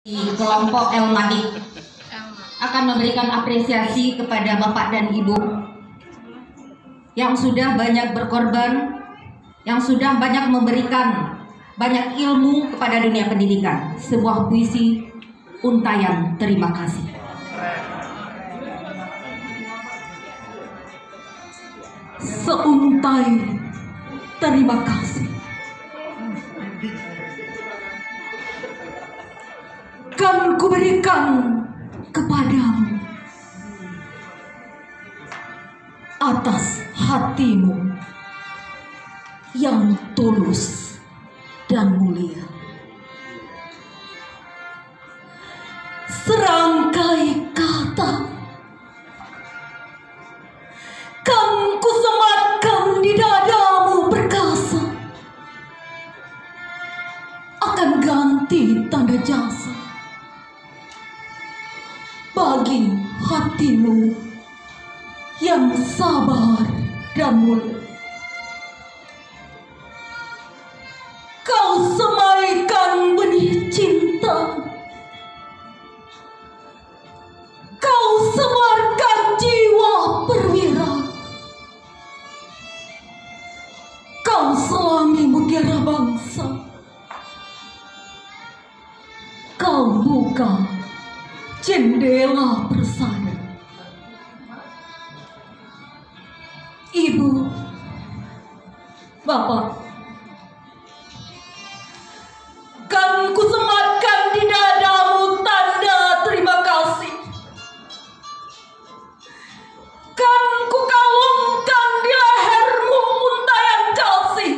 Di kelompok Elmani akan memberikan apresiasi kepada Bapak dan Ibu yang sudah banyak berkorban, yang sudah banyak memberikan banyak ilmu kepada dunia pendidikan. Sebuah puisi untayan terima kasih. Seuntai terima kasih kan kuberikan kepadamu atas hatimu yang tulus dan mulia. Serangkai kata kan kusematkan di dadamu perkasa, akan ganti tanda jasa bagi hatimu yang sabar dan mulia. Kau semaikan benih cinta, kau sebarkan jiwa perwira, kau selami mutiara bangsa, kau buka jendela persada. Ibu, Bapak, kan kusematkan di dadamu tanda terima kasih, kan kukalungkan di lehermu untayan kasih,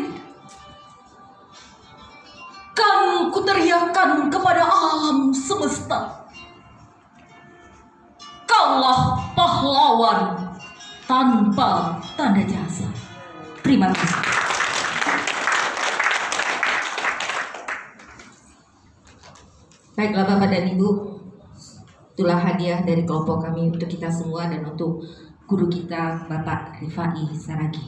kan kuteriakan kepada alam semesta, kaulah pahlawan tanpa tanda jasa. Terima kasih. Baiklah Bapak dan Ibu, itulah hadiah dari kelompok kami untuk kita semua dan untuk guru kita Bapak Rifai Saragi.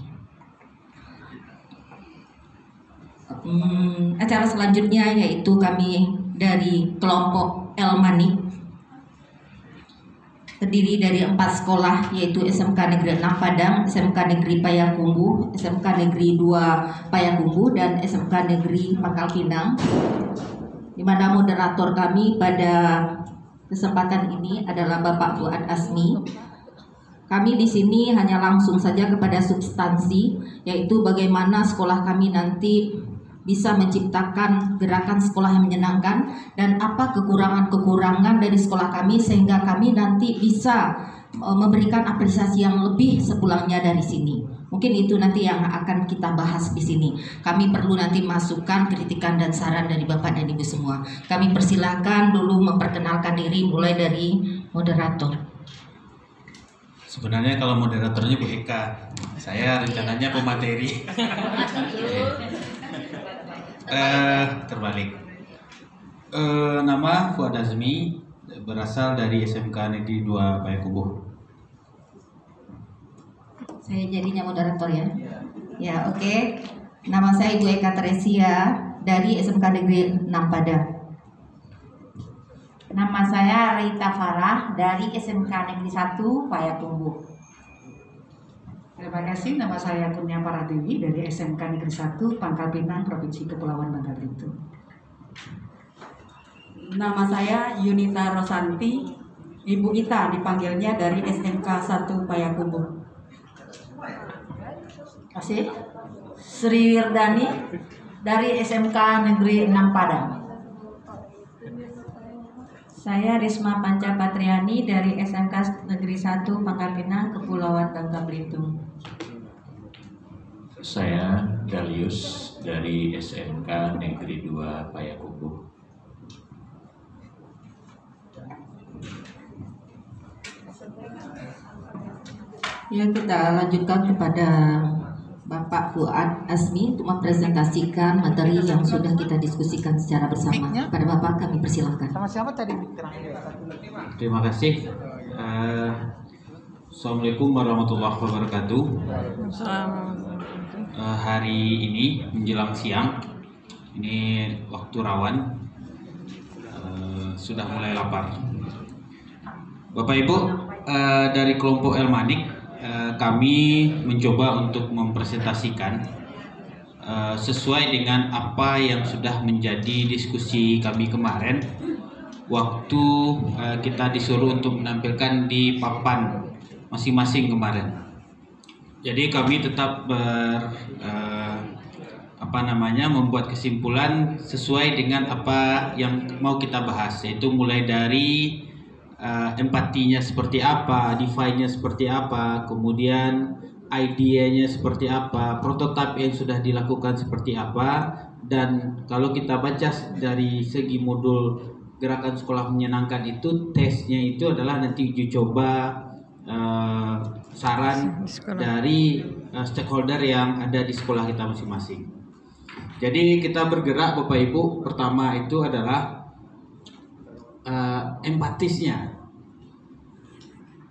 Acara selanjutnya yaitu kami dari kelompok Elmani, terdiri dari 4 sekolah, yaitu SMK Negeri 6 Padang, SMK Negeri Payakumbuh, SMK Negeri 2 Payakumbuh, dan SMK Negeri Pangkal Pinang. Di mana moderator kami pada kesempatan ini adalah Bapak Fuad Asmi. Kami di sini hanya langsung saja kepada substansi, yaitu bagaimana sekolah kami nanti bisa menciptakan gerakan sekolah yang menyenangkan dan apa kekurangan-kekurangan dari sekolah kami sehingga kami nanti bisa memberikan apresiasi yang lebih sepulangnya dari sini. Mungkin itu nanti yang akan kita bahas di sini. Kami perlu nanti masukan, kritikan dan saran dari Bapak dan Ibu semua. Kami persilahkan dulu memperkenalkan diri mulai dari moderator. Sebenarnya kalau moderatornya Bu Eka, saya rencananya pemateri. Terbalik. Nama Fuad Azmi, berasal dari SMK Negeri 2 Payakumbuh. Saya jadinya moderator ya. Ya, oke. Nama saya Ibu Eka Teresia dari SMK Negeri 6 Padang. Nama saya Rita Farah dari SMK Negeri 1 Payakumbuh. Terima kasih, nama saya Kurnia Paradewi dari SMK Negeri 1 Pangkal Pinang, Provinsi Kepulauan Bangka Belitung. Nama saya Yunita Rosanti, Ibu Ita dipanggilnya dari SMK 1 Payakumbuh. Kasih. Sri Wirdani dari SMK Negeri 6 Padang. Saya Risma Pancapatriani dari SMK Negeri 1 Pangkal Pinang, Kepulauan Bangka Belitung. Saya Dalius dari SMK Negeri 2 Payakumbuh. Ya, kita lanjutkan kepada Bapak Fuad Asmi untuk mempresentasikan materi yang sudah kita diskusikan secara bersama. Pada Bapak kami persilahkan. Sama siapa tadi? Terima kasih. Assalamualaikum warahmatullahi wabarakatuh. Hari ini menjelang siang, ini waktu rawan. sudah mulai lapar. Bapak Ibu, dari kelompok Elmanik, kami mencoba untuk mempresentasikan sesuai dengan apa yang sudah menjadi diskusi kami kemarin waktu kita disuruh untuk menampilkan di papan masing-masing kemarin. Jadi kami tetap membuat kesimpulan sesuai dengan apa yang mau kita bahas, yaitu mulai dari empatinya seperti apa, define-nya seperti apa, kemudian idenya seperti apa, prototipe yang sudah dilakukan seperti apa, dan kalau kita baca dari segi modul gerakan sekolah menyenangkan itu, tesnya itu adalah nanti uji coba saran dari stakeholder yang ada di sekolah kita masing-masing. Jadi kita bergerak Bapak Ibu, pertama itu adalah empatisnya.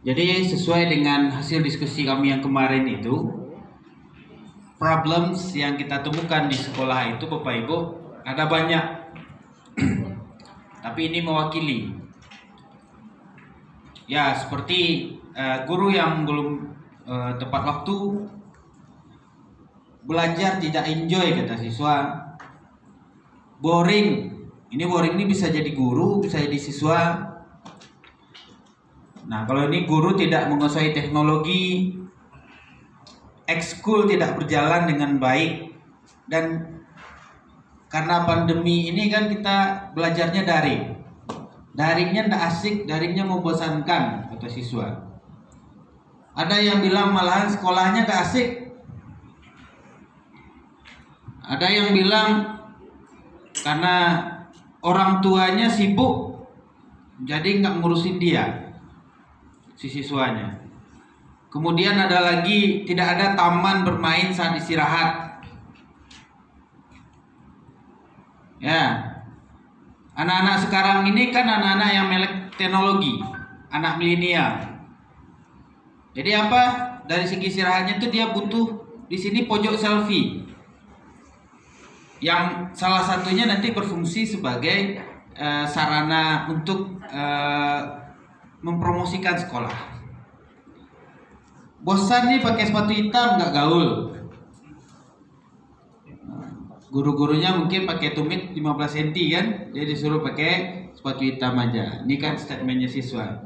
Jadi sesuai dengan hasil diskusi kami yang kemarin itu, problems yang kita temukan di sekolah itu Bapak Ibu ada banyak. Tapi ini mewakili. Ya, seperti guru yang belum tepat waktu, belajar tidak enjoy kata siswa, boring. Ini boring ini bisa jadi guru, bisa jadi siswa. Nah, kalau ini guru tidak menguasai teknologi, ekskul tidak berjalan dengan baik, dan karena pandemi ini kan kita belajarnya daring. Daringnya tidak asik, daringnya membosankan kata siswa. Ada yang bilang malahan sekolahnya tidak asik. Ada yang bilang karena orang tuanya sibuk, jadi nggak ngurusin dia, si siswanya. Kemudian ada lagi tidak ada taman bermain saat istirahat. Ya, anak-anak sekarang ini kan anak-anak yang melek teknologi, anak milenial. Jadi apa? Dari segi istirahatnya itu dia butuh di sini pojok selfie, yang salah satunya nanti berfungsi sebagai sarana untuk mempromosikan sekolah. Bosan nih pakai sepatu hitam, nggak gaul. Guru-gurunya mungkin pakai tumit 15 cm kan, dia disuruh pakai sepatu hitam aja. Ini kan statementnya siswa.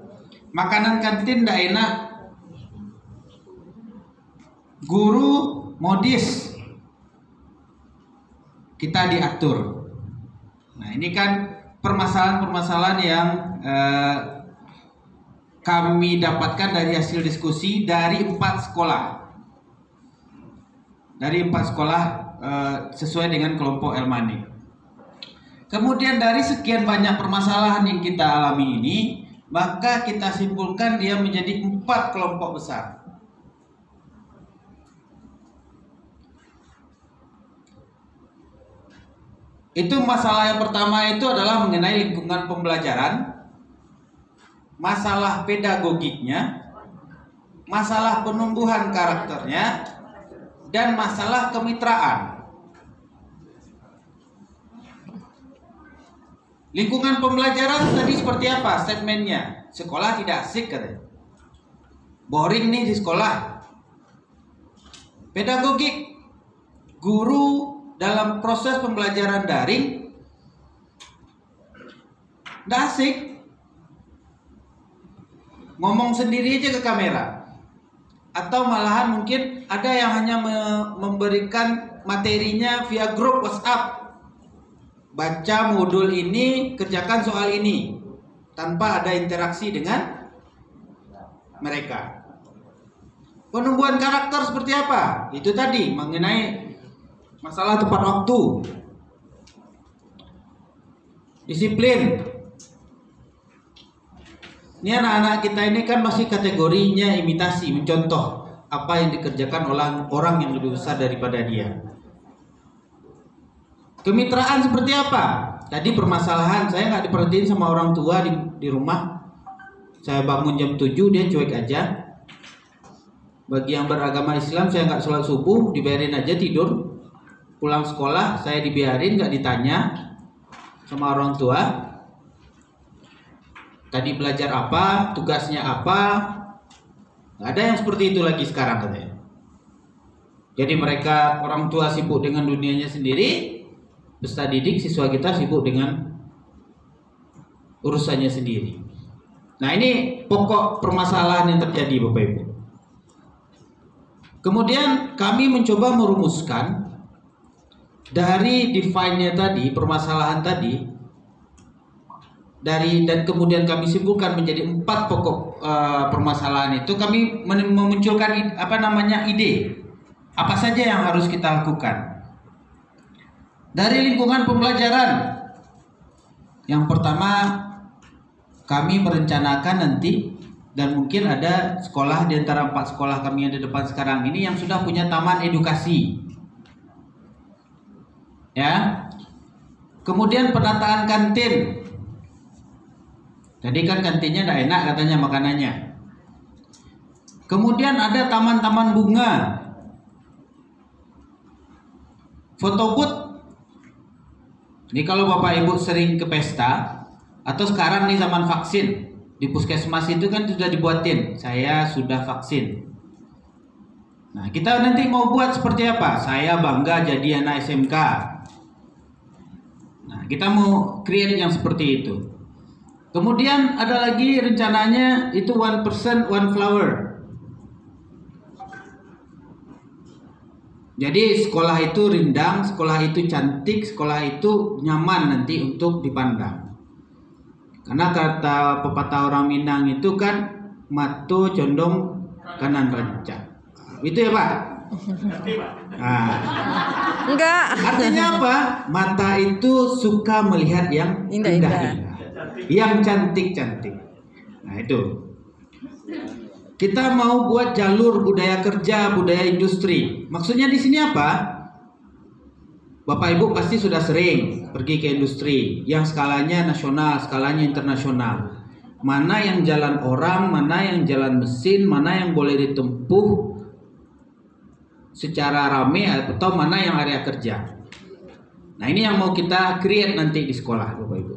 Makanan kantin nggak enak, guru modis, kita diatur. Nah, ini kan permasalahan-permasalahan yang kami dapatkan dari hasil diskusi dari 4 sekolah. Dari 4 sekolah sesuai dengan kelompok Elmanik. Kemudian dari sekian banyak permasalahan yang kita alami ini, maka kita simpulkan dia menjadi 4 kelompok besar. Itu masalah yang pertama itu adalah mengenai lingkungan pembelajaran, masalah pedagogiknya, masalah penumbuhan karakternya, dan masalah kemitraan. Lingkungan pembelajaran tadi seperti apa statementnya? Sekolah tidak asik katanya. Boring nih di sekolah. Pedagogik, guru dalam proses pembelajaran daring tidak asik. Ngomong sendiri aja ke kamera. Atau malahan mungkin ada yang hanya memberikan materinya via grup WhatsApp. Baca modul ini, kerjakan soal ini, tanpa ada interaksi dengan mereka. Penumbuhan karakter seperti apa? Itu tadi mengenai masalah tepat waktu, disiplin. Ini anak-anak kita ini kan masih kategorinya imitasi, mencontoh apa yang dikerjakan oleh orang yang lebih besar daripada dia. Kemitraan seperti apa? Tadi permasalahan, saya nggak diperhatiin sama orang tua di rumah. Saya bangun jam 7, dia cuek aja. Bagi yang beragama Islam, saya nggak sholat subuh, dibiarin aja tidur. Pulang sekolah, saya dibiarin, nggak ditanya sama orang tua. tadi belajar apa, tugasnya apa. Nggak ada yang seperti itu lagi sekarang katanya. Jadi mereka orang tua sibuk dengan dunianya sendiri, peserta didik siswa kita sibuk dengan urusannya sendiri. Nah, ini pokok permasalahan yang terjadi Bapak Ibu. Kemudian kami mencoba merumuskan dari define-nya tadi, permasalahan tadi, dan kemudian kami simpulkan menjadi 4 pokok permasalahan itu. Kami memunculkan ide apa saja yang harus kita lakukan dari lingkungan pembelajaran. Yang pertama, kami merencanakan nanti, dan mungkin ada sekolah di antara 4 sekolah kami yang di depan sekarang ini yang sudah punya taman edukasi. Ya. Kemudian penataan kantin. Tadi kan kantinnya tidak enak katanya makanannya. Kemudian ada taman-taman bunga. Foto booth. Ini kalau Bapak Ibu sering ke pesta, atau sekarang nih zaman vaksin, di puskesmas itu kan sudah dibuatin, saya sudah vaksin. Nah, kita nanti mau buat seperti apa? Saya bangga jadi anak SMK. Nah, kita mau create yang seperti itu. Kemudian ada lagi rencananya itu 1% 1 flower. Jadi sekolah itu rindang, sekolah itu cantik, sekolah itu nyaman nanti untuk dipandang. Karena kata pepatah orang Minang itu kan matu condong kanan rancak. Itu ya Pak? Nah, Enggak. artinya apa? Mata itu suka melihat yang indah-indah, yang cantik-cantik. Nah itu. Kita mau buat jalur budaya kerja, budaya industri. Maksudnya di sini apa? Bapak Ibu pasti sudah sering pergi ke industri yang skalanya nasional, skalanya internasional. Mana yang jalan orang, mana yang jalan mesin, mana yang boleh ditempuh secara rame, atau mana yang area kerja. Nah, ini yang mau kita create nanti di sekolah Bapak Ibu.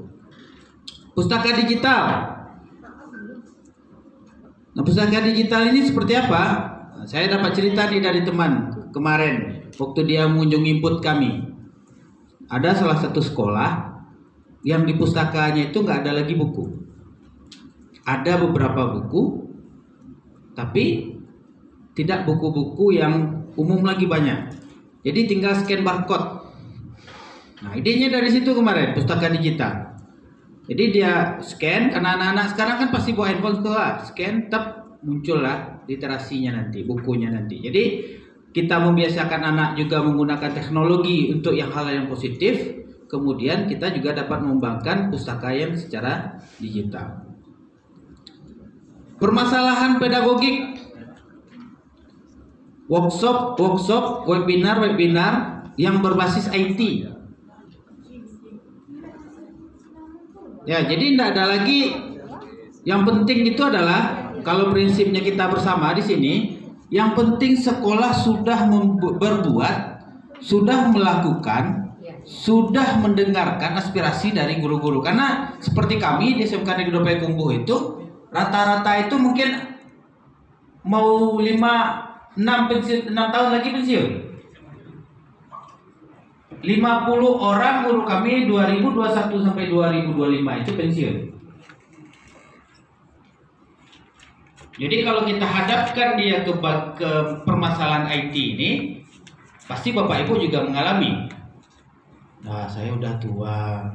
Pustaka digital. Nah, pustaka digital ini seperti apa? Nah, saya dapat cerita nih dari teman kemarin waktu dia mengunjungi input kami. Ada salah satu sekolah yang di pustakanya itu nggak ada lagi buku. Ada beberapa buku, tapi tidak buku-buku yang umum lagi banyak. Jadi tinggal scan barcode. Nah, idenya dari situ kemarin, pustaka digital. Jadi dia scan, karena anak-anak sekarang kan pasti bawa handphone sekolah, scan, muncullah literasinya nanti, bukunya nanti. Jadi kita membiasakan anak juga menggunakan teknologi untuk hal yang positif. Kemudian kita juga dapat mengembangkan pustaka yang secara digital. Permasalahan pedagogik, workshop, webinar yang berbasis IT. Ya, jadi tidak ada lagi. Yang penting itu adalah, kalau prinsipnya kita bersama di sini, yang penting sekolah sudah berbuat, sudah melakukan, sudah mendengarkan aspirasi dari guru-guru. Karena seperti kami di SMK Negeri 2 Payakumbuh itu, rata-rata itu mungkin mau 5-6 tahun lagi pensiun. 50 orang guru kami 2021 sampai 2025 itu pensiun. Jadi kalau kita hadapkan dia ke permasalahan IT ini, pasti Bapak Ibu juga mengalami. Nah, saya udah tua,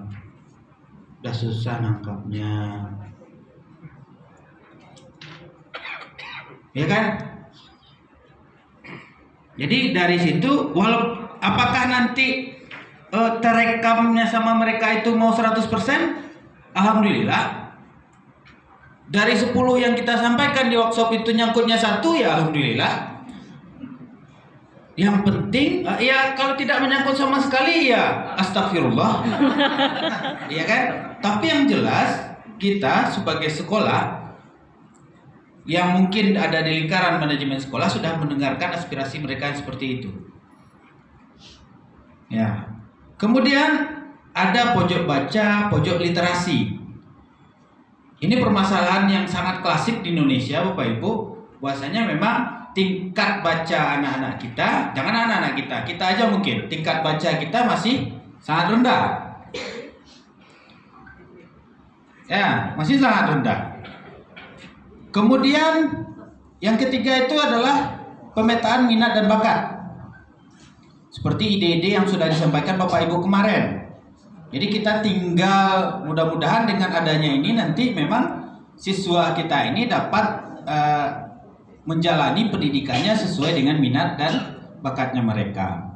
udah susah nangkapnya, ya kan? Jadi dari situ, apakah nanti terekamnya sama mereka itu mau 100%? Alhamdulillah. Dari 10 yang kita sampaikan di workshop itu nyangkutnya 1, ya alhamdulillah. Yang penting, ya kalau tidak menyangkut sama sekali ya astagfirullah. Iya kan? Tapi yang jelas kita sebagai sekolah yang mungkin ada di lingkaran manajemen sekolah sudah mendengarkan aspirasi mereka seperti itu. Ya. Kemudian ada pojok baca, pojok literasi. Ini permasalahan yang sangat klasik di Indonesia, Bapak Ibu. Bahwasanya memang tingkat baca anak-anak kita, jangan anak-anak kita aja mungkin tingkat baca kita masih sangat rendah. Ya, masih sangat rendah. Kemudian yang ketiga itu adalah pemetaan minat dan bakat. Seperti ide-ide yang sudah disampaikan Bapak Ibu kemarin. Jadi kita tinggal mudah-mudahan dengan adanya ini nanti memang siswa kita ini dapat menjalani pendidikannya sesuai dengan minat dan bakatnya mereka.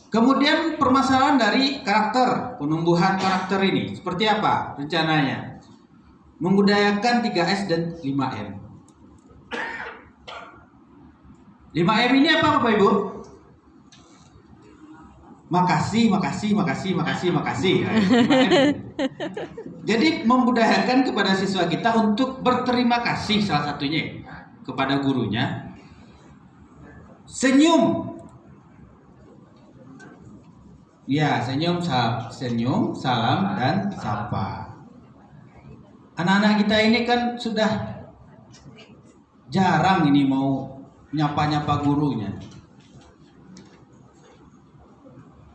Kemudian permasalahan dari karakter, penumbuhan karakter ini seperti apa rencananya? Membudayakan 3S dan 5M. 5M ini apa Bapak Ibu? Makasih. Jadi membudayakan kepada siswa kita untuk berterima kasih, salah satunya kepada gurunya. Senyum. Ya, senyum, salam dan sapa. Anak-anak kita ini kan sudah jarang ini mau nyapa-nyapa gurunya.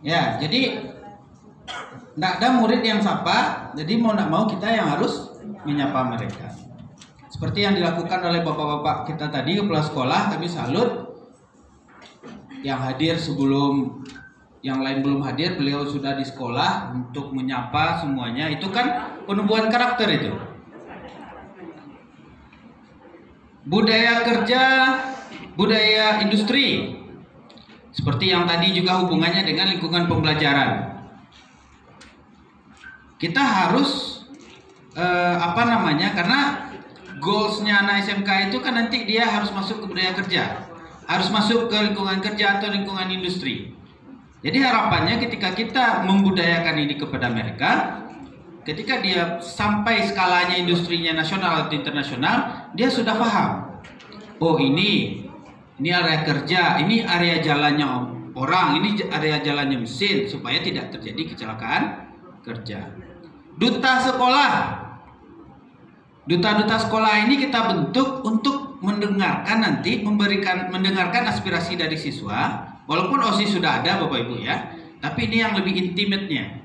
Ya, jadi tidak ada murid yang sapa, jadi mau tidak mau kita yang harus menyapa mereka. Seperti yang dilakukan oleh bapak-bapak kita tadi, kepala sekolah, kami salut. Yang hadir sebelum yang lain belum hadir, beliau sudah di sekolah untuk menyapa semuanya. Itu kan penumbuhan karakter itu. Budaya kerja, budaya industri. Seperti yang tadi juga hubungannya dengan lingkungan pembelajaran. Kita harus karena goalsnya anak SMK itu kan nanti dia harus masuk ke budaya kerja, harus masuk ke lingkungan kerja atau lingkungan industri. Jadi harapannya ketika kita membudayakan ini kepada mereka, ketika dia sampai skalanya industrinya nasional atau internasional, dia sudah paham. Oh ini area kerja, ini area jalannya orang, ini area jalannya mesin, supaya tidak terjadi kecelakaan kerja. Duta sekolah ini kita bentuk untuk mendengarkan nanti, mendengarkan aspirasi dari siswa. Walaupun OSIS sudah ada Bapak Ibu ya, tapi ini yang lebih intimate-nya.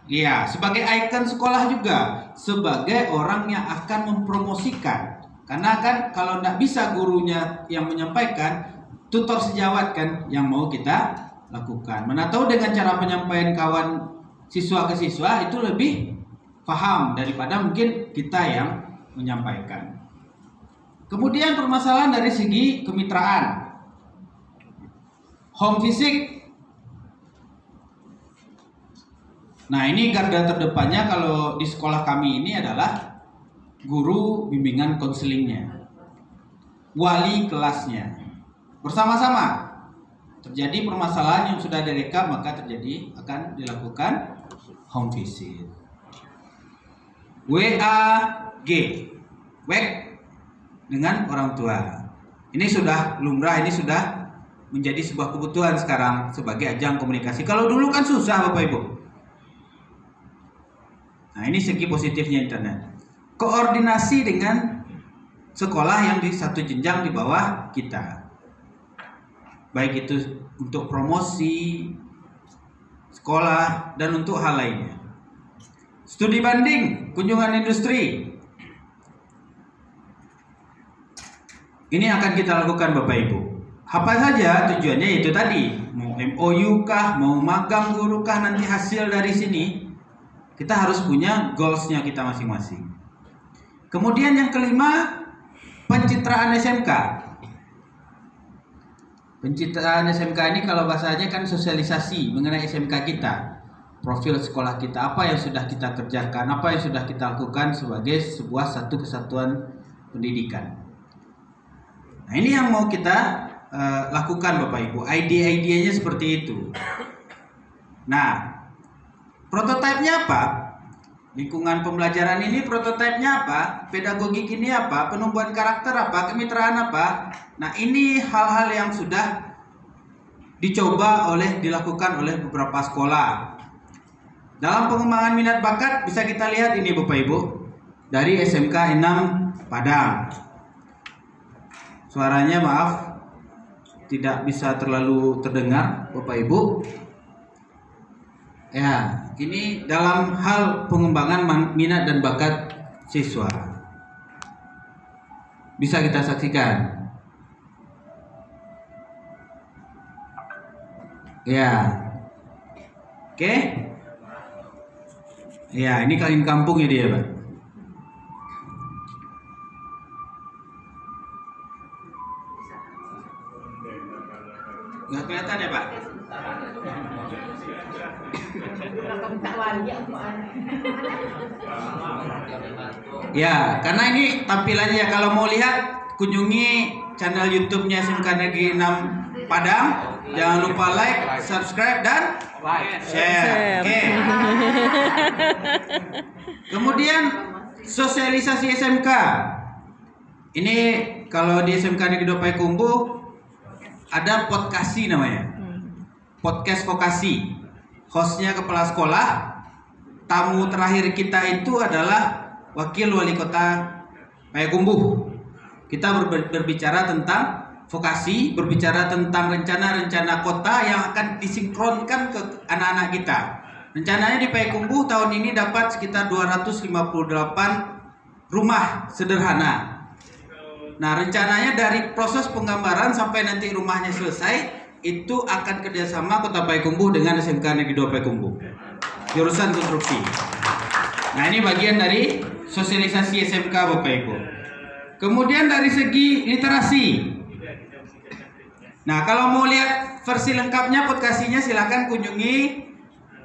Ya, sebagai ikon sekolah juga, sebagai orang yang akan mempromosikan. Karena kan kalau tidak bisa gurunya yang menyampaikan, tutor sejawat kan yang mau kita lakukan. Mana tahu dengan cara penyampaian kawan siswa ke siswa itu lebih paham daripada mungkin kita yang menyampaikan. Kemudian permasalahan dari segi kemitraan. Home visit. Nah ini garda terdepannya kalau di sekolah kami ini adalah guru bimbingan konselingnya, wali kelasnya, bersama-sama. Terjadi permasalahan yang sudah direkam, maka akan dilakukan home visit. WAG, WAG dengan orang tua. Ini sudah lumrah, ini sudah menjadi sebuah kebutuhan sekarang sebagai ajang komunikasi. Kalau dulu kan susah Bapak Ibu. Nah ini segi positifnya internet. Koordinasi dengan sekolah yang di satu jenjang di bawah kita, baik itu untuk promosi sekolah dan untuk hal lainnya. Studi banding, kunjungan industri, ini akan kita lakukan Bapak Ibu. Apa saja tujuannya, yaitu tadi mau MOU kah, mau magang guru kah, nanti hasil dari sini kita harus punya goalsnya kita masing-masing. Kemudian yang kelima, pencitraan SMK. Pencitraan SMK ini kalau bahasanya kan sosialisasi mengenai SMK kita, profil sekolah kita, apa yang sudah kita kerjakan, apa yang sudah kita lakukan sebagai sebuah satu kesatuan pendidikan. Nah ini yang mau kita lakukan Bapak Ibu, idenya seperti itu. Nah prototipenya apa? Lingkungan pembelajaran ini prototipenya apa? Pedagogik ini apa? Penumbuhan karakter apa? Kemitraan apa? Nah ini hal-hal yang sudah dilakukan oleh beberapa sekolah. Dalam pengembangan minat bakat bisa kita lihat ini Bapak Ibu dari SMK 6 Padang. Suaranya maaf tidak bisa terlalu terdengar Bapak Ibu. Ya, ini dalam hal pengembangan minat dan bakat siswa. Bisa kita saksikan. Ya. Oke. Ya, ini kalian kampung ya dia, Pak. Nggak kelihatan ya, Pak? Ya, karena ini tampilannya. Kalau mau lihat, kunjungi channel YouTube-nya SMK Negeri 6 Padang. Jangan lupa like, subscribe, dan share. Oke. Kemudian sosialisasi SMK. Ini kalau di SMK Negeri 2 Payakumbuh ada Podkasi namanya. Podcast vokasi. Hostnya kepala sekolah. Tamu terakhir kita itu adalah Wakil Wali Kota Payakumbuh. Kita berbicara tentang vokasi, berbicara tentang rencana-rencana kota yang akan disinkronkan ke anak-anak kita. Rencananya di Payakumbuh tahun ini dapat sekitar 258 rumah sederhana. Nah, rencananya dari proses penggambaran sampai nanti rumahnya selesai itu akan kerjasama Kota Payakumbuh dengan SMK Negeri 2 Payakumbuh, jurusan konstruksi. Nah, ini bagian dari sosialisasi SMK Bapak Ibu. Kemudian dari segi literasi. Nah, kalau mau lihat versi lengkapnya Podkasinya silakan kunjungi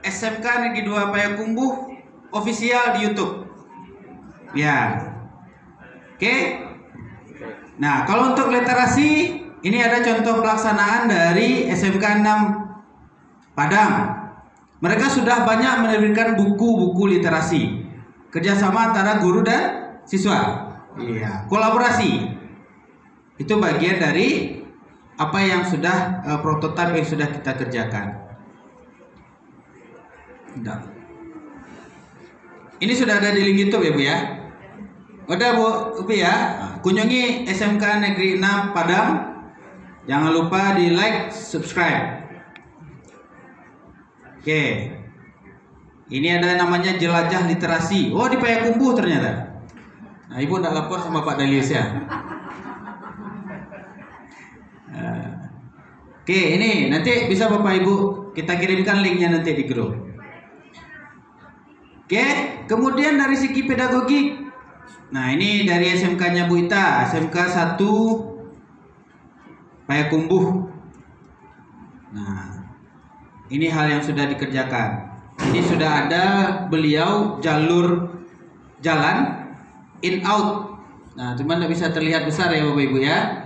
SMK Negeri 2 Payakumbuh official di YouTube. Ya. Oke. Nah, kalau untuk literasi ini ada contoh pelaksanaan dari SMK 6 Padang. Mereka sudah banyak menerbitkan buku-buku literasi. Kerjasama antara guru dan siswa. Iya, kolaborasi. Itu bagian dari apa yang sudah prototipe yang sudah kita kerjakan. Udah. Ini sudah ada di link YouTube ya Bu ya. Udah Bu ya. Kunjungi SMK Negeri 6 Padang. Jangan lupa di like, subscribe. Oke. Ini ada namanya jelajah literasi. Oh, di Payakumbuh ternyata. Nah, Ibu nak lapor sama Pak Dalius ya. Oke, ini nanti bisa Bapak Ibu kita kirimkan linknya nanti di grup. Oke, kemudian dari segi pedagogik. Nah, ini dari SMK-nya Bu Ita, SMK 1 Payakumbuh. Nah, ini hal yang sudah dikerjakan. Ini sudah ada beliau jalur jalan in out. Nah, cuman tidak bisa terlihat besar ya Bapak Ibu ya.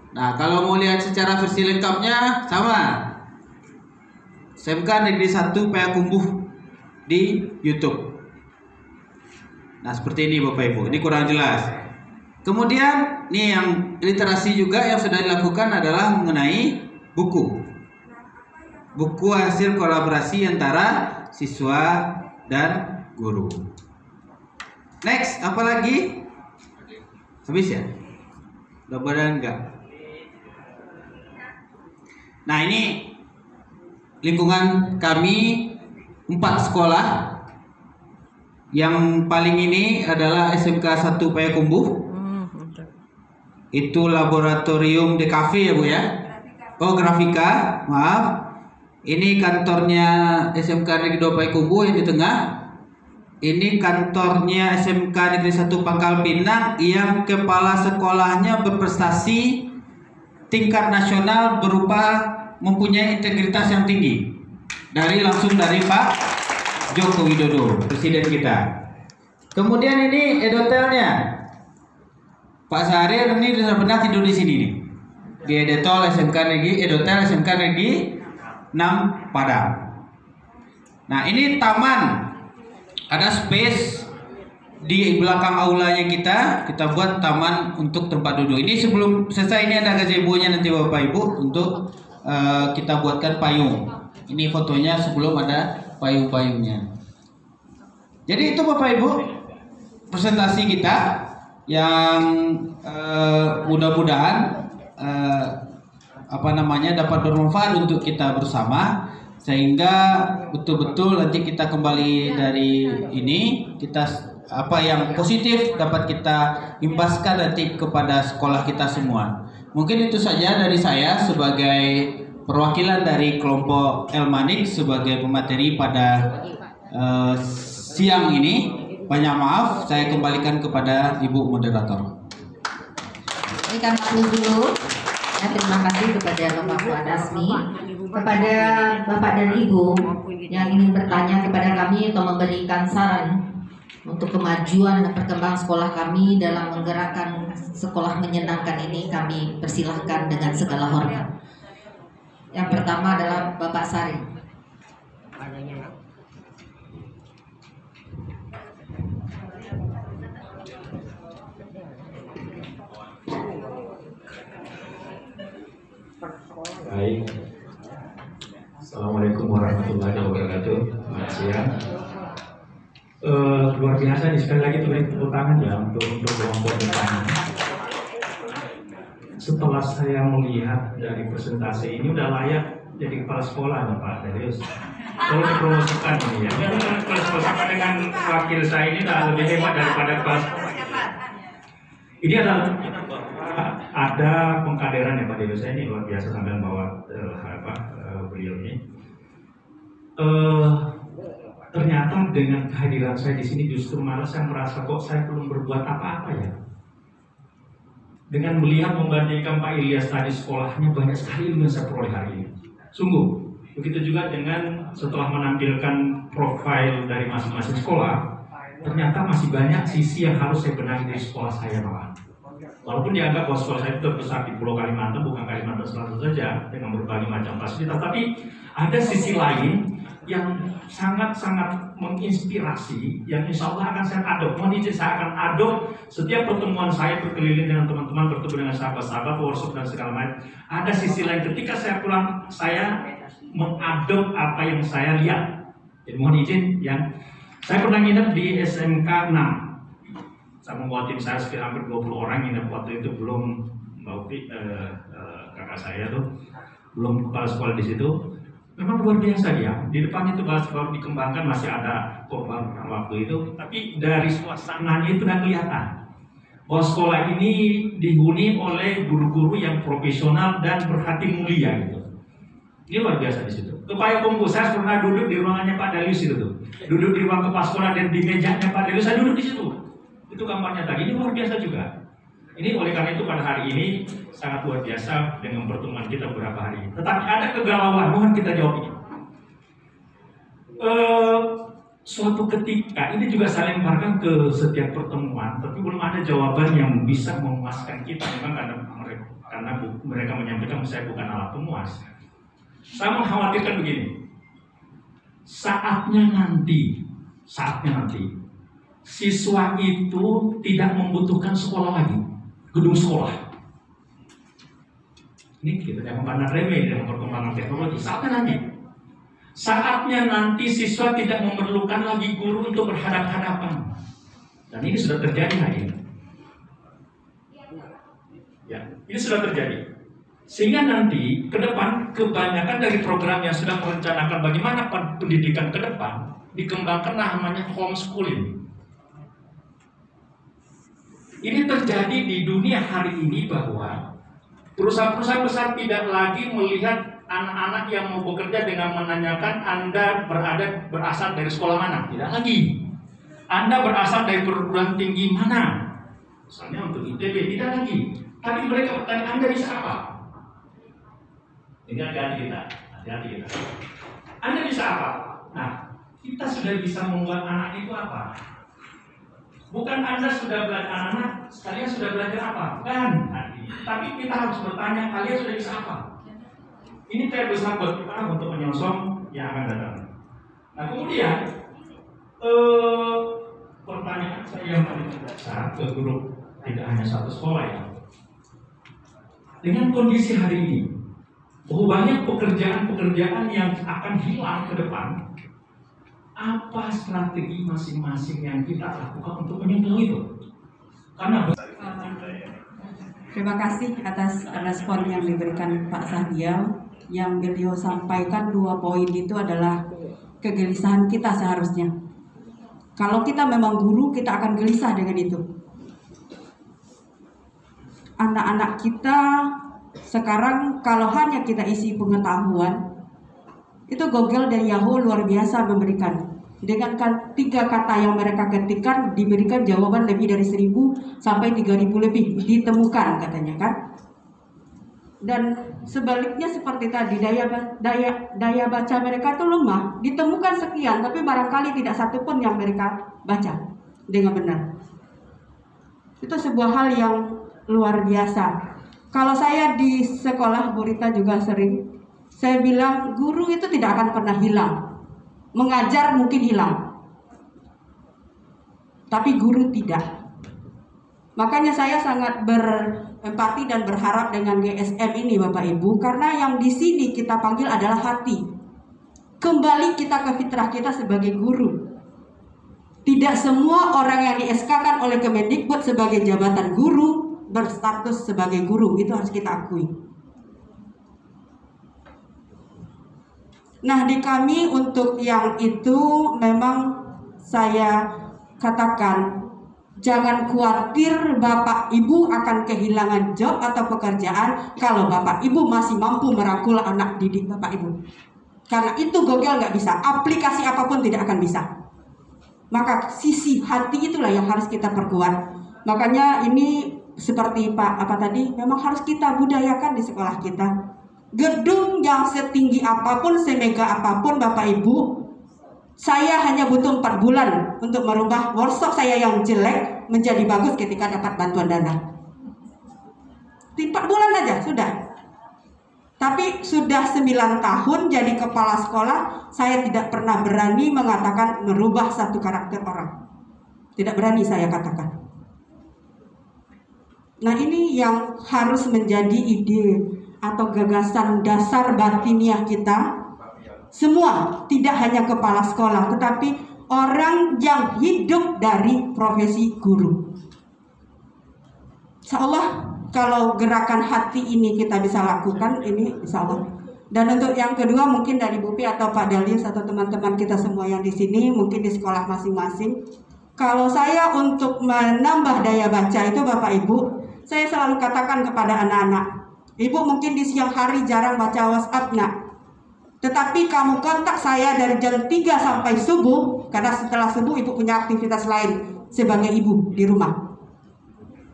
Nah, kalau mau lihat secara versi lengkapnya sama SMK Negeri 1 Payakumbuh di YouTube. Nah, seperti ini Bapak Ibu. Ini kurang jelas. Kemudian nih yang literasi juga yang sudah dilakukan adalah mengenai buku. Buku hasil kolaborasi antara siswa dan guru. Next, apa lagi? Habis ya? Mudah-mudahan enggak. Nah, ini lingkungan kami 4 sekolah. Yang paling ini adalah SMK 1 Payakumbuh. Itu laboratorium DKV ya Bu ya. Oh, grafika, maaf. Ini kantornya SMK Negeri 2 Payakumbuh yang di tengah. Ini kantornya SMK Negeri 1 Pangkal Pinang yang kepala sekolahnya berprestasi tingkat nasional berupa mempunyai integritas yang tinggi. Langsung dari Pak Joko Widodo, Presiden kita. Kemudian ini edotelnya. Pak Syahrir ini sudah pernah tidur di sini nih. Di Edotol SMK Negeri, Edotel SMK Negeri 6 Padang. Nah, ini taman. Ada space di belakang aulanya kita buat taman untuk tempat duduk. Ini sebelum selesai ini ada gazebo-nya nanti Bapak Ibu untuk kita buatkan payung. Ini fotonya sebelum ada payung-payungnya. Jadi itu Bapak Ibu presentasi kita yang mudah-mudahan dapat bermanfaat untuk kita bersama, sehingga betul-betul nanti kita kembali dari ini kita apa yang positif dapat kita imbaskan nanti kepada sekolah kita semua. Mungkin itu saja dari saya sebagai perwakilan dari kelompok Elmanik sebagai pemateri pada siang ini. Banyak maaf, saya kembalikan kepada Ibu Moderator. Berikan waktu dulu. Ya, terima kasih kepada Bapak Fuad Asmi, kepada Bapak dan Ibu yang ingin bertanya kepada kami atau memberikan saran untuk kemajuan dan perkembangan sekolah kami dalam menggerakkan sekolah menyenangkan ini, kami persilahkan dengan segala hormat. Yang pertama adalah Bapak Sari. Baik, Assalamualaikum warahmatullahi wabarakatuh. Selamat siang. Luar biasa nih, sekali lagi beri tepuk tangan ya untuk kelompok depan. Setelah saya melihat dari presentasi ini udah layak jadi kepala sekolah nih Pak Darius. Kalau dipromosikan ini ya, kepala sekolah dengan wakil saya ini udah lebih hebat daripada kepala sekolah. Ini adalah ada pengkaderan ya Pak Dewi, saya ini luar biasa sambil bawa beliau ini. Ternyata dengan kehadiran saya di sini justru malah saya merasa kok saya belum berbuat apa-apa ya. Dengan melihat membandingkan Pak Ilyas tadi sekolahnya banyak sekali ilmu yang saya peroleh hari ini. Sungguh, begitu juga dengan setelah menampilkan profil dari masing-masing sekolah, ternyata masih banyak sisi yang harus saya benahi dari sekolah saya Pak. Walaupun dianggap bahwa sekolah saya itu terbesar di Pulau Kalimantan, bukan Kalimantan Selatan saja, dengan berbagai macam fasilitas, tapi ada sisi lain yang sangat-sangat menginspirasi, yang insya Allah akan saya adop. Mohon izin saya akan adop setiap pertemuan saya berkeliling dengan teman-teman, bertemu dengan sahabat-sahabat, workshop dan segala macam. Ada sisi lain ketika saya pulang, saya mengadop apa yang saya lihat. Jadi mohon izin, saya pernah nginep di SMK 6. Saya membawa tim saya sekitar hampir 20 orang yang waktu itu belum kakak saya tuh belum kepala sekolah di situ. Memang luar biasa dia. Di depan itu baru dikembangkan, masih ada korban waktu itu. Tapi dari suasananya itu udah kelihatan bahwa sekolah ini dihuni oleh guru-guru yang profesional dan berhati mulia gitu. Ini luar biasa di situ. Kepala Bungku, saya pernah duduk di ruangannya Pak Dalius itu tuh. Duduk di ruang kepala sekolah dan di mejanya Pak Dalius, saya duduk di situ. Itu gambarnya tadi, ini luar biasa juga. Ini oleh karena itu pada hari ini sangat luar biasa dengan pertemuan kita beberapa hari ini. Tetapi ada kegalauan, mohon kita jawab ini. Suatu ketika, ini juga saya lemparkan ke setiap pertemuan, tapi belum ada jawaban yang bisa memuaskan kita. Memang karena mereka menyampaikan saya bukan alat pemuas. Saya mengkhawatirkan begini, saatnya nanti siswa itu tidak membutuhkan sekolah lagi, gedung sekolah. Ini kita jangan pandang remeh dalam perkembangan teknologi. Saatnya nanti siswa tidak memerlukan lagi guru untuk berhadapan-hadapan. Dan ini sudah terjadi hari ini. Ya, ini sudah terjadi. Sehingga nanti ke depan kebanyakan dari program yang sudah merencanakan bagaimana pendidikan ke depan dikembangkan namanya homeschooling. Ini terjadi di dunia hari ini bahwa perusahaan-perusahaan besar tidak lagi melihat anak-anak yang mau bekerja dengan menanyakan Anda berasal dari sekolah mana. Tidak lagi. Anda berasal dari perguruan tinggi mana. Misalnya untuk ITB, tidak lagi. Tapi mereka bertanya, Anda bisa apa? Ini hati-hati kita. Anda bisa apa? Nah, kita sudah bisa membuat anak itu apa? Bukan Anda sudah belajar anak, kalian sudah belajar apa? Bukan. Tapi kita harus bertanya, kalian sudah bisa apa? Ini PR besar buat kita untuk menyongsong yang akan datang. Nah kemudian pertanyaan saya yang paling besar ke guru, tidak hanya satu sekolah ya. Dengan kondisi hari ini, bahwa banyak pekerjaan-pekerjaan yang akan hilang ke depan, apa strategi masing-masing yang kita lakukan untuk menyentuh itu? Karena Terima kasih atas respon yang diberikan Pak Sahdial. Yang beliau sampaikan 2 poin itu adalah kegelisahan kita seharusnya. Kalau kita memang guru, kita akan gelisah dengan itu. Anak-anak kita sekarang kalau hanya kita isi pengetahuan, itu Google dan Yahoo luar biasa memberikan. Dengan 3 kata yang mereka ketikkan diberikan jawaban lebih dari 1.000 sampai 3.000 lebih ditemukan katanya kan. Dan sebaliknya seperti tadi daya baca mereka itu lemah, ditemukan sekian tapi barangkali tidak satu pun yang mereka baca dengan benar. Itu sebuah hal yang luar biasa. Kalau saya di sekolah, Bu Rita juga sering, saya bilang guru itu tidak akan pernah hilang. Mengajar mungkin hilang, tapi guru tidak. Makanya saya sangat berempati dan berharap dengan GSM ini Bapak Ibu, karena yang di sini kita panggil adalah hati. Kembali kita ke fitrah kita sebagai guru. Tidak semua orang yang di-SK-kan oleh Kemendikbud sebagai jabatan guru berstatus sebagai guru, itu harus kita akui. Nah, di kami untuk yang itu memang saya katakan jangan khawatir Bapak Ibu akan kehilangan job atau pekerjaan kalau Bapak Ibu masih mampu merangkul anak didik Bapak Ibu. Karena itu Google nggak bisa, aplikasi apapun tidak akan bisa. Maka sisi hati itulah yang harus kita perkuat. Makanya ini seperti memang harus kita budayakan di sekolah kita. Gedung yang setinggi apapun, semega apapun Bapak Ibu, saya hanya butuh 4 bulan untuk merubah workshop saya yang jelek menjadi bagus ketika dapat bantuan dana. 4 bulan aja sudah. Tapi sudah 9 tahun jadi kepala sekolah, saya tidak pernah berani mengatakan merubah satu karakter orang. Tidak berani saya katakan. Nah, ini yang harus menjadi ide atau gagasan dasar batiniah kita semua, tidak hanya kepala sekolah tetapi orang yang hidup dari profesi guru. Insya Allah kalau gerakan hati ini kita bisa lakukan, ini insya Allah. Dan untuk yang kedua mungkin dari Bu Pi atau Pak Dalius atau teman-teman kita semua yang di sini mungkin di sekolah masing-masing, kalau saya untuk menambah daya baca itu Bapak Ibu, saya selalu katakan kepada anak-anak, Ibu mungkin di siang hari jarang baca WhatsApp nak, tetapi kamu kontak saya dari jam 3 sampai subuh, karena setelah subuh Ibu punya aktivitas lain sebagai ibu di rumah.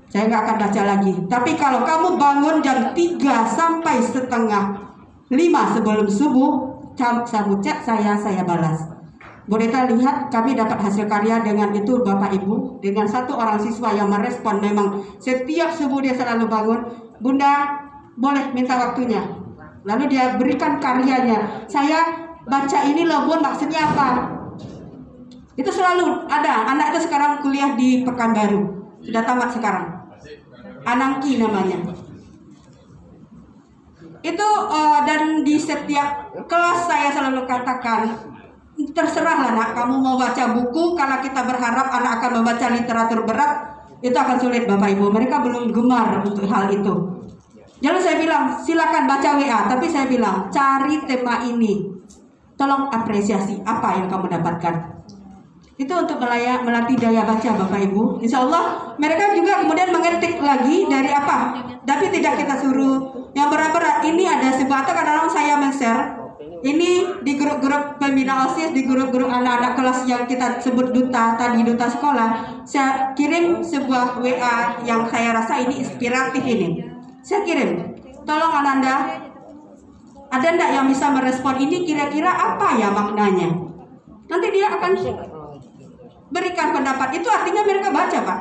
Saya nggak akan baca lagi. Tapi kalau kamu bangun jam 3 sampai setengah 5 sebelum subuh, kamu chat saya balas. Boleh kita lihat kami dapat hasil karya dengan itu Bapak Ibu, dengan satu orang siswa yang merespon memang setiap subuh dia selalu bangun, Bunda boleh minta waktunya. Lalu dia berikan karyanya. Saya baca ini loh Bun, maksudnya apa? Itu selalu ada. Anak itu sekarang kuliah di Pekanbaru, sudah tamat sekarang. Anangki namanya. Itu dan di setiap kelas saya selalu katakan, terserahlah nak, kamu mau baca buku. Karena kita berharap anak akan membaca literatur berat, itu akan sulit Bapak Ibu. Mereka belum gemar untuk hal itu. Lalu saya bilang silakan baca WA, tapi saya bilang cari tema ini, tolong apresiasi apa yang kamu dapatkan. Itu untuk melatih daya baca Bapak Ibu. Insya Allah mereka juga kemudian mengetik lagi dari apa, tapi tidak kita suruh yang berat-berat. Ini ada sebuah, atau kadang-kadang saya men-share ini di grup-grup pembina OSIS, di grup-grup anak-anak kelas yang kita sebut duta tadi, duta sekolah. Saya kirim sebuah WA yang saya rasa ini inspiratif ini. Saya kirim, tolong Ananda, ada enggak yang bisa merespon ini, kira-kira apa ya maknanya? Nanti dia akan berikan pendapat. Itu artinya mereka baca Pak.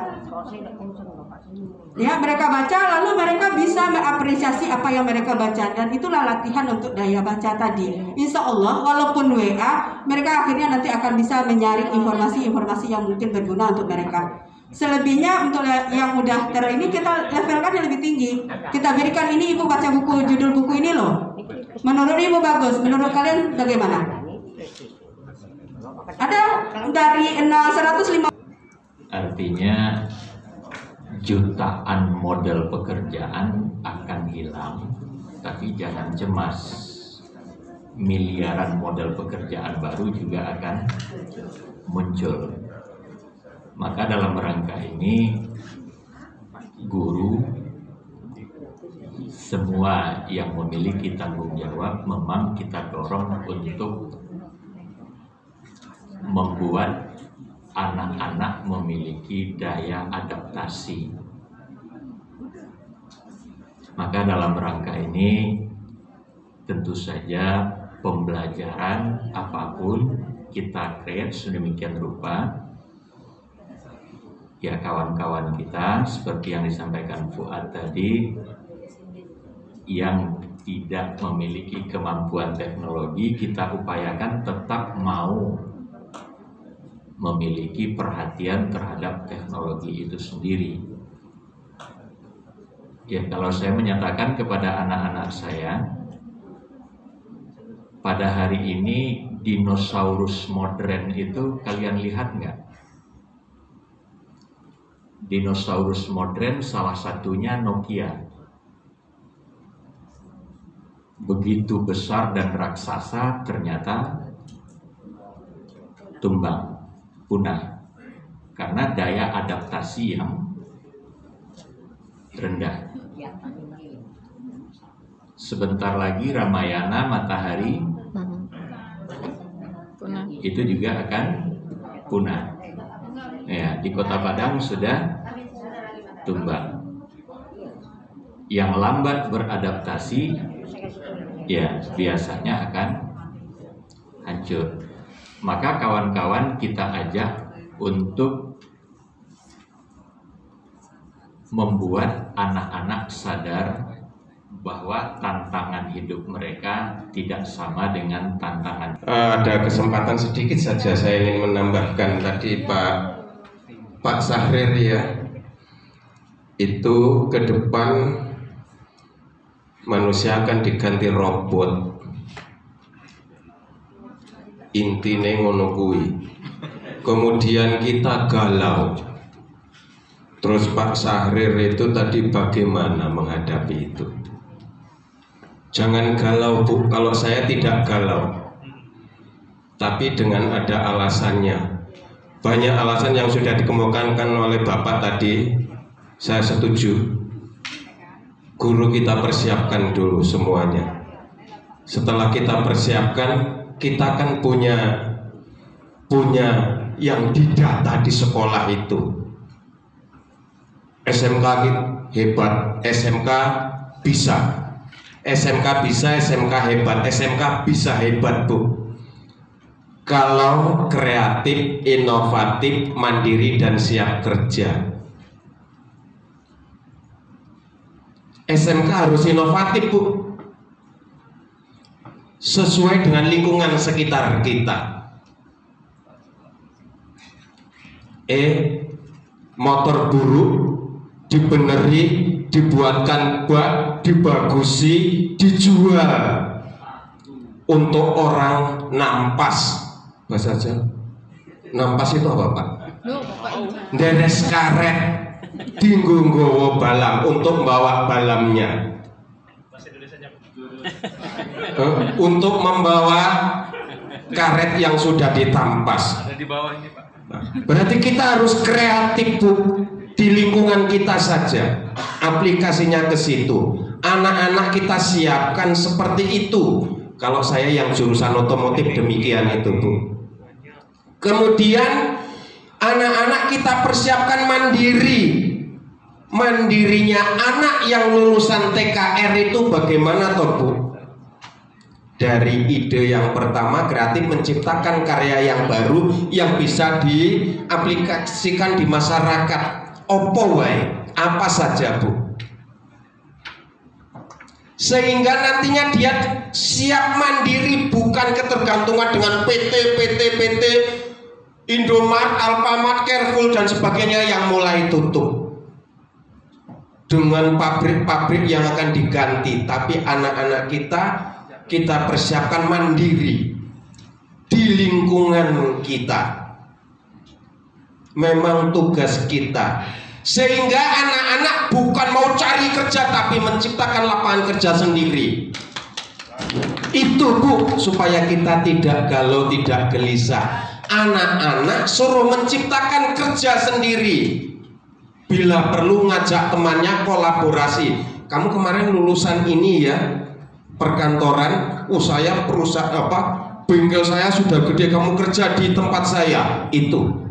Ya, mereka baca lalu mereka bisa mengapresiasi apa yang mereka baca. Dan itulah latihan untuk daya baca tadi. Insya Allah walaupun WA, mereka akhirnya nanti akan bisa menyaring informasi-informasi yang mungkin berguna untuk mereka. Selebihnya untuk yang udah ini kita levelkan yang lebih tinggi. Kita berikan ini, Ibu baca buku, judul buku ini loh. Menurut Ibu bagus, menurut kalian bagaimana? Ada dari 150. Artinya jutaan model pekerjaan akan hilang, tapi jangan cemas, miliaran model pekerjaan baru juga akan muncul. Maka dalam rangka ini guru, semua yang memiliki tanggung jawab memang kita dorong untuk membuat anak-anak memiliki daya adaptasi. Maka dalam rangka ini tentu saja pembelajaran apapun kita create sedemikian rupa, ya kawan-kawan kita seperti yang disampaikan Fuad tadi, yang tidak memiliki kemampuan teknologi kita upayakan tetap mau memiliki perhatian terhadap teknologi itu sendiri. Ya, kalau saya menyatakan kepada anak-anak saya, pada hari ini dinosaurus modern itu kalian lihat nggak? Dinosaurus modern salah satunya Nokia. Begitu besar dan raksasa ternyata tumbang, punah karena daya adaptasi yang rendah. Sebentar lagi Ramayana matahari itu juga akan punah. Ya, di Kota Padang sudah tumbang. Yang lambat beradaptasi ya biasanya akan hancur. Maka kawan-kawan kita ajak untuk membuat anak-anak sadar bahwa tantangan hidup mereka tidak sama dengan tantangan. Ada kesempatan sedikit saja saya ingin menambahkan tadi Pak Sahrir ya, itu ke depan manusia akan diganti robot. Intine ngono kuwi. Kemudian kita galau. Terus Pak Sahrir itu tadi bagaimana menghadapi itu? Jangan galau Bu, kalau saya tidak galau, tapi dengan ada alasannya. Banyak alasan yang sudah dikemukakan oleh Bapak tadi, saya setuju. Guru kita persiapkan dulu semuanya. Setelah kita persiapkan, kita kan punya yang didata di sekolah itu. SMK hebat, SMK bisa. SMK bisa, SMK hebat, SMK bisa hebat Bu. Kalau kreatif, inovatif, mandiri dan siap kerja. SMK harus inovatif Bu, sesuai dengan lingkungan sekitar kita. Motor buruk dibeneri, dibuatkan bak, dibagusi, dijual untuk orang nampas. Bahasa aja. Nampas itu apa Pak? Deres karet, dinggo nggowo balam untuk membawa balamnya. Untuk membawa karet yang sudah ditampas. Ada di bawah ini Pak. Berarti kita harus kreatif Bu. Di lingkungan kita saja, aplikasinya ke situ. Anak-anak kita siapkan seperti itu. Kalau saya yang jurusan otomotif demikian itu Bu. Kemudian anak-anak kita persiapkan mandiri. Mandirinya anak yang lulusan TKR itu bagaimana toh Bu? Dari ide yang pertama kreatif menciptakan karya yang baru yang bisa diaplikasikan di masyarakat. Opo wae, apa saja Bu, sehingga nantinya dia siap mandiri, bukan ketergantungan dengan PT, Indomart, Alfamart, Carrefour dan sebagainya yang mulai tutup, dengan pabrik-pabrik yang akan diganti. Tapi anak-anak kita persiapkan mandiri di lingkungan kita. Memang tugas kita. Sehingga anak-anak bukan mau cari kerja tapi menciptakan lapangan kerja sendiri. Itu Bu, supaya kita tidak galau, tidak gelisah. Anak-anak suruh menciptakan kerja sendiri. Bila perlu ngajak temannya kolaborasi. Kamu kemarin lulusan ini ya, perkantoran. Saya perusahaan bengkel saya sudah gede, kamu kerja di tempat saya. Itu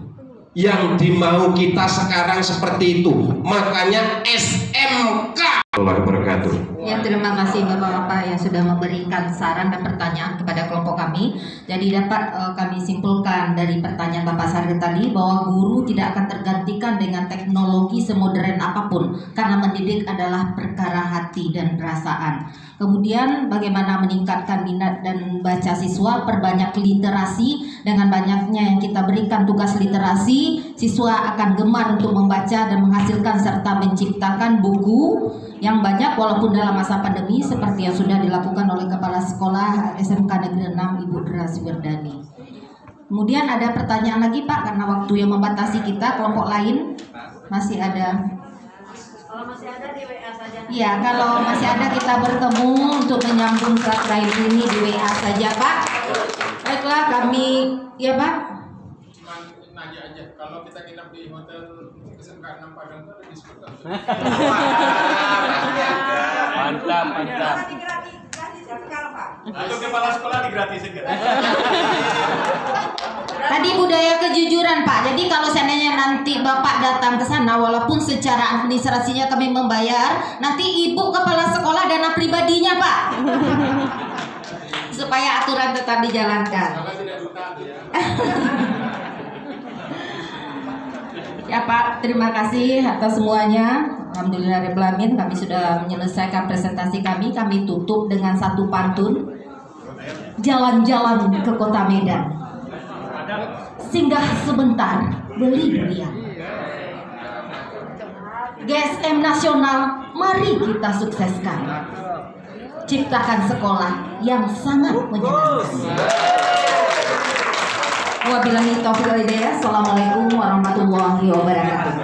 yang dimau kita sekarang seperti itu. Makanya SMK. Warahmatullahi wabarakatuh. Ya, terima kasih Bapak-Bapak yang sudah memberikan saran dan pertanyaan kepada kelompok kami. Jadi dapat kami simpulkan dari pertanyaan Bapak Saril tadi bahwa guru tidak akan tergantikan dengan teknologi semodern apapun, karena mendidik adalah perkara hati dan perasaan. Kemudian bagaimana meningkatkan minat dan baca siswa, perbanyak literasi. Dengan banyaknya yang kita berikan tugas literasi, siswa akan gemar untuk membaca dan menghasilkan serta menciptakan buku yang banyak walaupun dalam masa pandemi seperti yang sudah dilakukan oleh Kepala Sekolah SMK Negeri 6 Ibu Dera Suwerdani. Kemudian ada pertanyaan lagi Pak, karena waktu yang membatasi kita, kelompok lain masih ada. Kalau masih ada di WA saja. Iya, kalau masih ada kita bertemu untuk menyambung terakhir ini di WA saja Pak. Baiklah kami, ya Pak. Nanya aja, kalau kita nginep di hotel SMK 6 Padang itu ada diskon. Mantap, mantap. Untuk kepala sekolah digratisin. Tadi budaya kejujuran Pak. Jadi kalau seandainya nanti Bapak datang ke sana, walaupun secara administrasinya kami membayar, nanti Ibu kepala sekolah dana pribadinya Pak. Supaya aturan tetap dijalankan. Ya Pak, terima kasih atas semuanya. Alhamdulillahirrahmanirrahim, kami sudah menyelesaikan presentasi kami. Kami tutup dengan satu pantun. Jalan-jalan ke kota Medan, singgah sebentar beli durian. GSM nasional, mari kita sukseskan. Ciptakan sekolah yang sangat menyenangkan. Wabillahi taufiq wal hidayah. Assalamualaikum warahmatullahi wabarakatuh.